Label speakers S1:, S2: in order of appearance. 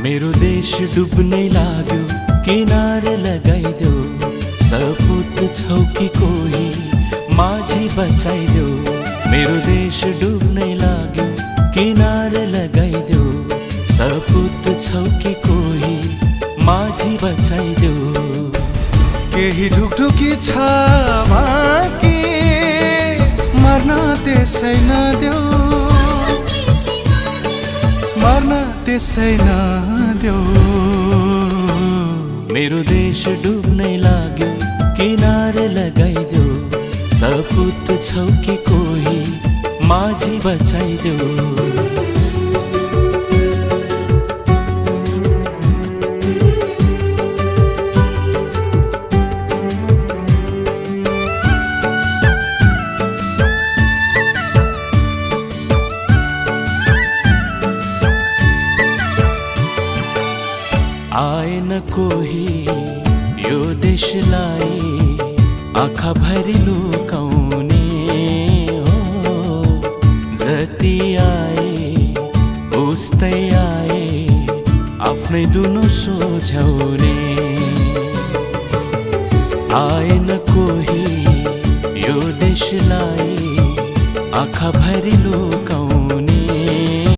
S1: मेरो देश डुब्नै लाग्यो, किनारे लगाइदेऊ। सपुत छौ कि कोही माझी बचाइदेऊ। मेरो देश डुब्नै लाग्यो, किनारे लगाइदेऊ। सपुत छौ कि कोही माझी बचाइदेऊ।
S2: केही ढुकढुकी छ बाँकी, मर्न त्यसै नदेऊ, मर्न त्यसै नदेऊ।
S1: मेरो देश डुब्नै लाग्यो, किनारे लगाइदेऊ। सपुत छौ कि कोही माझी बचाइदेऊ। आएन कोही यो देशलाई आँखा भरी लुकाउने हो। जति आए उस्तै आए आफ्नै दुनो सोझ्याउने। आएन कोही यो देशलाई आँखा भरी लुकाउने।